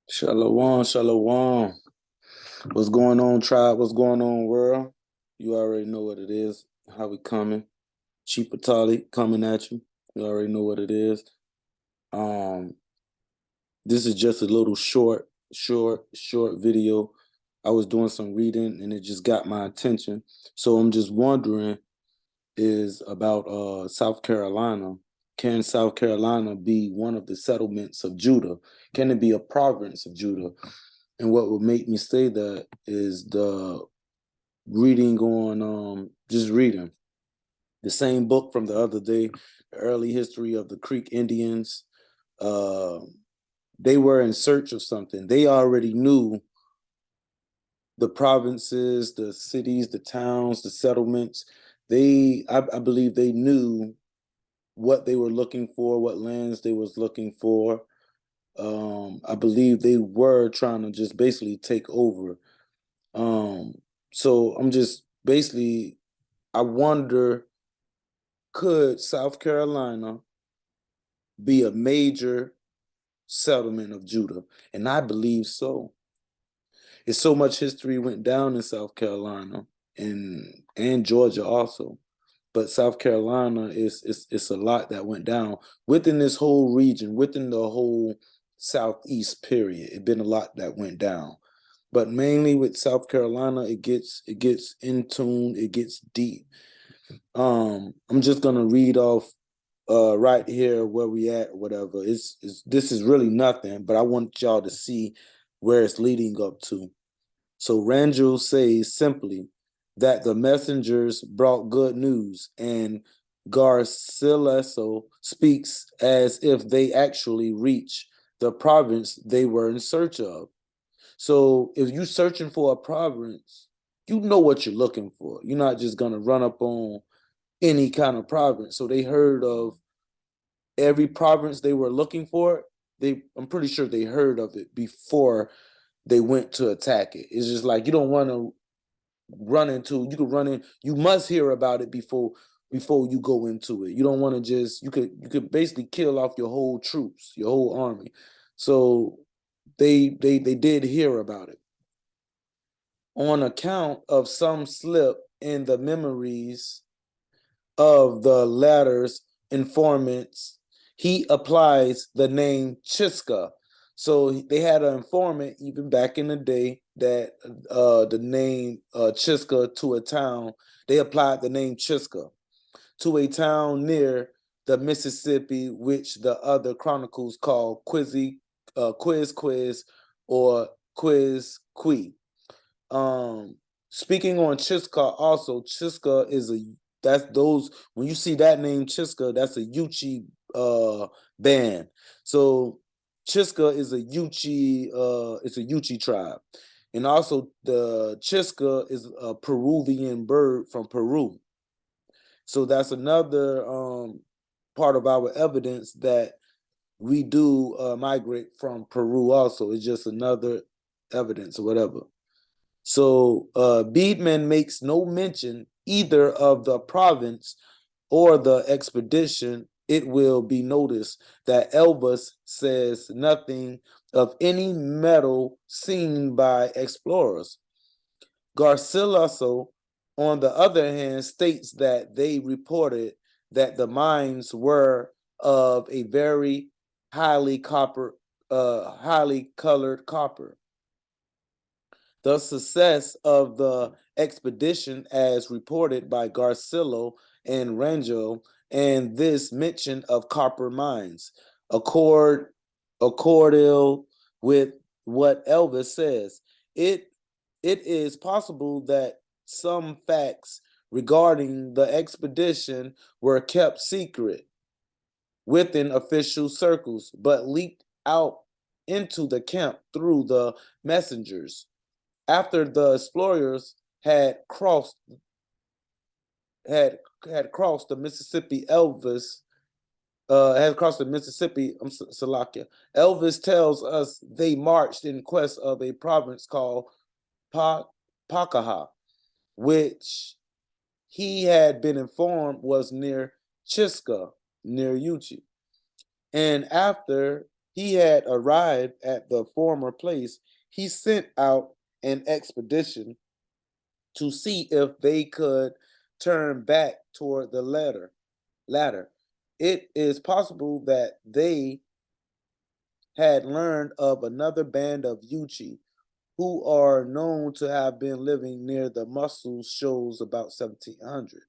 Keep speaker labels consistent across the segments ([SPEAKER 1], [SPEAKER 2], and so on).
[SPEAKER 1] Shalom, shalom. What's going on, tribe? What's going on, world? You already know what it is. How we coming? Chief Patali coming at you. You already know what it is. Um, this is just a little short video. I was doing some reading and it just got my attention. So I'm just wondering is about South Carolina. Can South Carolina be one of the settlements of Judah? Can it be a province of Judah? And what would make me say that is the reading on just reading the same book from the other day, the early history of the Creek Indians. Uh, they were in search of something. They already knew the provinces, the cities, the towns, the settlements. I believe they knew what they were looking for, what lands they was looking for. I believe they were trying to just basically take over. Um, so I'm just basically, I wonder, could South Carolina be a major settlement of Judah? And I believe so. It's so much history went down in South Carolina and Georgia also. But South Carolina is a lot that went down within this whole region, within the whole Southeast period. It been a lot that went down. But mainly with South Carolina, it gets in tune, it gets deep. I'm just gonna read off right here where we at, whatever. This is really nothing, but I want y'all to see where it's leading up to. So Rangel says simply that the messengers brought good news, and Garcilaso speaks as if they actually reach the province they were in search of. So if you're searching for a province, you know what you're looking for. You're not just gonna run up on any kind of province. So they heard of every province they were looking for. I'm pretty sure they heard of it before they went to attack it. It's just like you don't want to run into. You could run in. You must hear about it before you go into it. You don't want to just. You could basically kill off your whole troops, your whole army. So they did hear about it on account of some slip in the memories of the latter's informants. He applies the name Chiska. So they had an informant even back in the day that the name Chiska to a town. They applied the name Chiska to a town near the Mississippi, which the other chronicles call Quiz, or Quiz Qui. Speaking on Chiska, also Chiska is a that's those when you see that name Chiska, that's a Yuchii band. So Chiska is a Yuchii it's a Yuchii tribe. And also the Chiska is a Peruvian bird from Peru. So that's another part of our evidence that we do migrate from Peru also. It's just another evidence or whatever. So Beedman makes no mention either of the province or the expedition. It will be noticed that Elvis says nothing of any metal seen by explorers. Garcilaso, on the other hand, states that they reported that the mines were of a very highly colored copper. The success of the expedition, as reported by Garcillo and Rangel, and this mention of copper mines, accorded with what Elvis says. It it is possible that some facts regarding the expedition were kept secret within official circles, but leaked out into the camp through the messengers after the explorers had crossed the Mississippi. Elvis had crossed the Mississippi. Salakia. Elvis tells us they marched in quest of a province called Pakaha, which he had been informed was near Chiska, near Yuchii. And after he had arrived at the former place, he sent out an expedition to see if they could turn back toward the latter. It is possible that they had learned of another band of Yuchii, who are known to have been living near the Mussel shoals about 1700.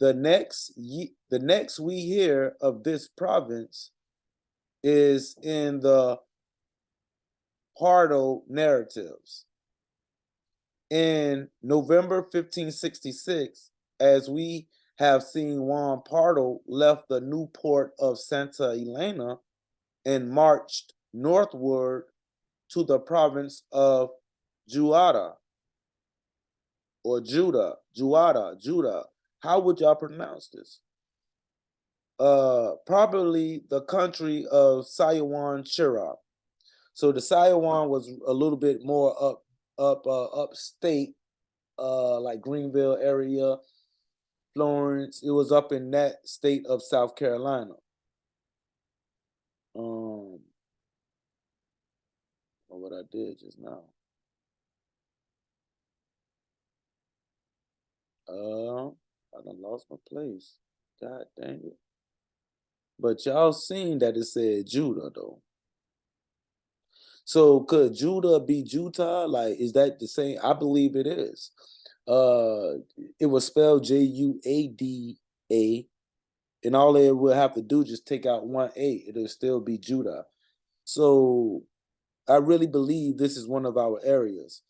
[SPEAKER 1] The next we hear of this province is in the Pardo narratives. In November 1566, as we have seen, Juan Pardo left the new port of Santa Elena and marched northward to the province of Juada or Juada. How would y'all pronounce this? Probably the country of Sayawan Chira. So the Sayawan was a little bit more upstate, like Greenville area, Florence. It was up in that state of South Carolina. What I did just now. I done lost my place. God dang it. But y'all seen that it said Judah though. So could Judah be Utah? Like, is that the same? I believe it is. It was spelled Juada, and all they would have to do just take out one A. It'll still be Judah. So I really believe this is one of our areas.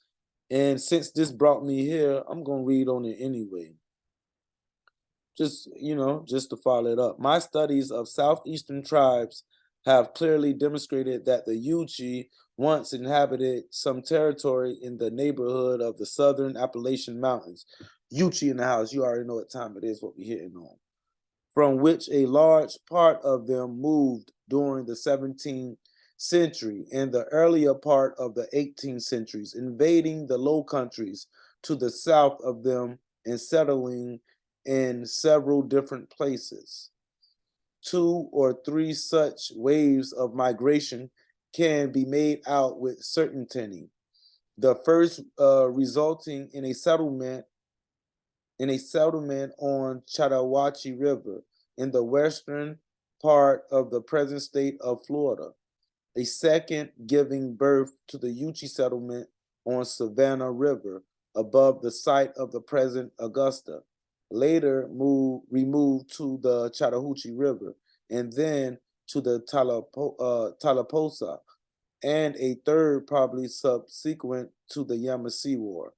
[SPEAKER 1] And since this brought me here, I'm gonna read on it anyway. Just to follow it up. My studies of southeastern tribes have clearly demonstrated that the Yuchii once inhabited some territory in the neighborhood of the southern Appalachian Mountains. Yuchii in the house, you already know what time it is, what we're hitting on. From which a large part of them moved during the 17th century and the earlier part of the 18th centuries, invading the Low Countries to the south of them and settling in several different places. 2 or 3 such waves of migration can be made out with certainty. The first resulting in a settlement on Chattahoochee River in the western part of the present state of Florida. A second giving birth to the Yuchii settlement on Savannah River above the site of the present Augusta. Later removed to the Chattahoochee River, and then to the Tallapoosa, and a third probably subsequent to the Yamasee War,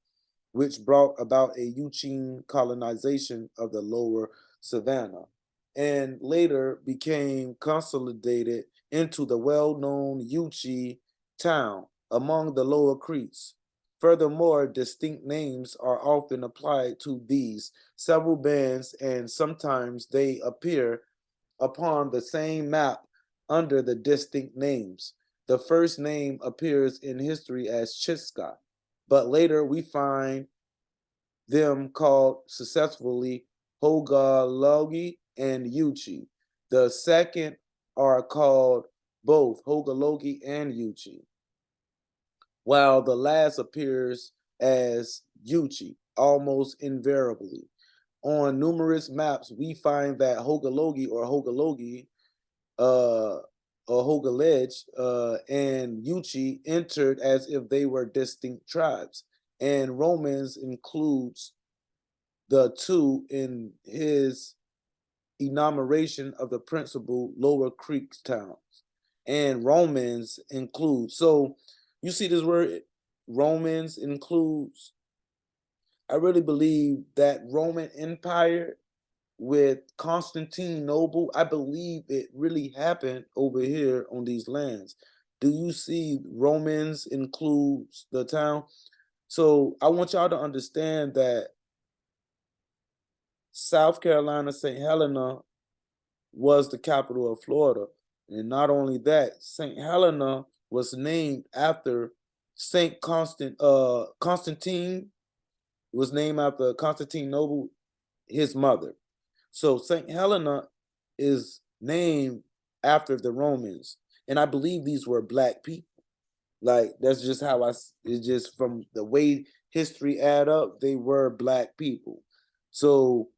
[SPEAKER 1] which brought about a Yuchii colonization of the lower Savannah, and later became consolidated into the well-known Yuchii town among the lower Creeks. Furthermore, distinct names are often applied to these several bands, and sometimes they appear upon the same map under the distinct names. The first name appears in history as Chiska, but later we find them called successfully Hogalogi and Yuchii. The second are called both Hogalogi and Yuchii, while the last appears as Yuchii almost invariably. On numerous maps, we find that Hogalogi or Hogalege and Yuchii entered as if they were distinct tribes, and Romans includes the two in his enumeration of the principal lower Creek towns. And Romans include, so you see this word Romans includes. I really believe that Roman Empire with Constantinople, I believe it really happened over here on these lands. Do you see Romans includes the town? So I want y'all to understand that South Carolina, St. Helena was the capital of Florida. And not only that, St. Helena was named after Constantine was named after Constantinople, his mother. So St. Helena is named after the Romans. And I believe these were black people. Like, that's just how it's just from the way history add up, they were black people. So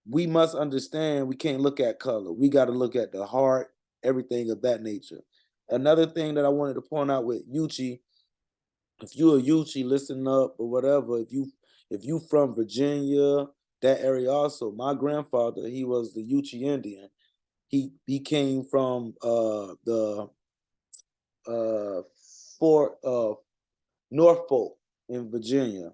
[SPEAKER 1] we must understand we can't look at color. We got to look at the heart, everything of that nature. Another thing that I wanted to point out with Yuchii, if you a Yuchii, listen up or whatever, if you from Virginia, that area also, my grandfather, he was the Yuchii Indian. He came from the Fort Norfolk in Virginia,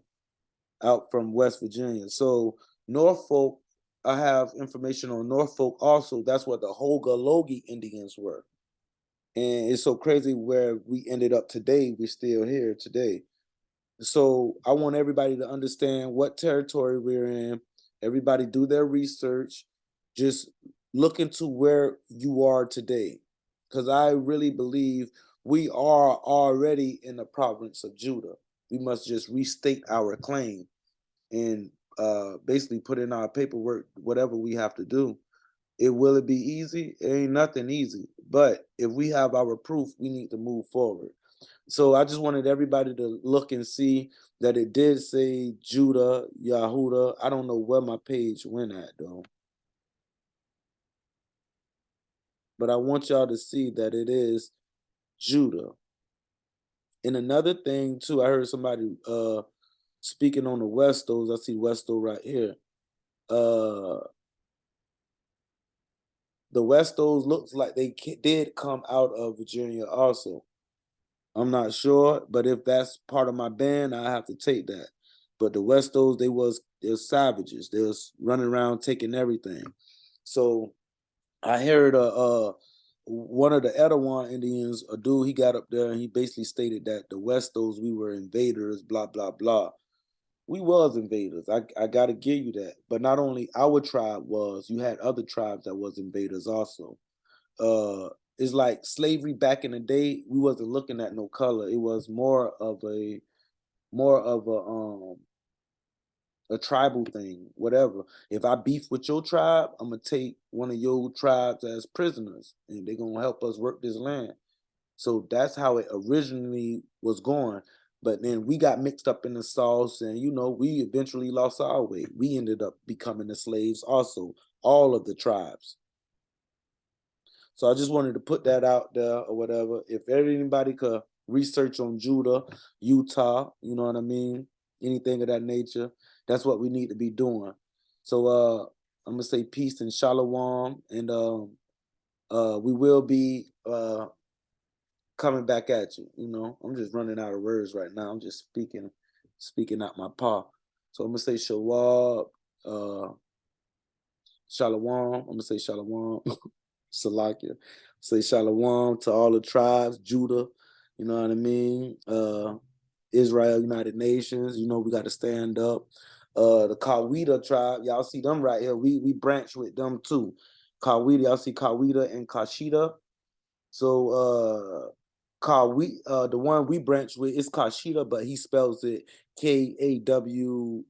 [SPEAKER 1] out from West Virginia. So Norfolk, I have information on Norfolk also. That's where the Hogalogi Indians were. And it's so crazy where we ended up today. We're still here today. So I want everybody to understand what territory we're in. Everybody do their research. Just look into where you are today. Because I really believe we are already in the province of Judah. We must just restate our claim and basically put in our paperwork, whatever we have to do. Will it be easy? It ain't nothing easy. But if we have our proof, we need to move forward. So I just wanted everybody to look and see that it did say Judah, Yahuda. I don't know where my page went at though. But I want y'all to see that it is Judah. And another thing too, I heard somebody speaking on the Westos. I see Westo right here. The Westos looks like they did come out of Virginia also. I'm not sure, but if that's part of my band, I have to take that. But the Westos, they're savages. They was running around taking everything. So I heard one of the Etowah Indians, a dude, he got up there and he basically stated that the Westos, we were invaders, blah, blah, blah. We was invaders. I got to give you that. But not only our tribe was, you had other tribes that was invaders also. It's like slavery back in the day, we wasn't looking at no color. It was more of a tribal thing, whatever. If I beef with your tribe, I'm gonna take one of your tribes as prisoners and they're gonna help us work this land. So that's how it originally was going. But then we got mixed up in the sauce, and we eventually lost our way. We ended up becoming the slaves also, all of the tribes. So I just wanted to put that out there or whatever. If anybody could research on Judah, Utah, you know what I mean? Anything of that nature, that's what we need to be doing. So I'm gonna say peace and shalom, and we will be coming back at you. I'm just running out of words right now. I'm just speaking out my paw. So I'm gonna say shalom, shalom. I'm gonna say shalom. Salakia. Say shalom to all the tribes, Judah, you know what I mean? Israel, United Nations, we got to stand up. The Kawita tribe, y'all see them right here. We branch with them too. Kawita, y'all see Kawita and Kashida. So the one we branch with is Kashida, but he spells it Kawihta,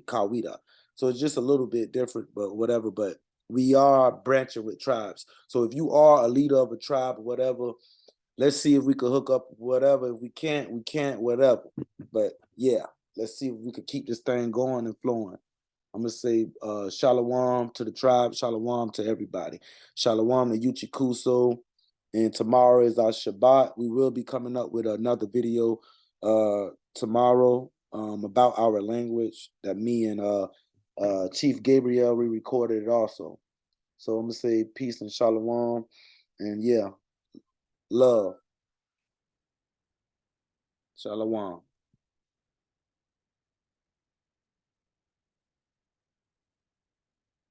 [SPEAKER 1] Kawita. So it's just a little bit different, but whatever. But we are branching with tribes. So if you are a leader of a tribe or whatever, let's see if we could hook up whatever. If we can't, whatever. But yeah, let's see if we could keep this thing going and flowing. I'm going to say shalom to the tribe, shalom to everybody. Shalom to Yuchii Kusso. And tomorrow is our Shabbat. We will be coming up with another video tomorrow about our language that me and Chief Gabriel, we recorded it also. So I'm going to say peace and shalom. And yeah, love. Shalom.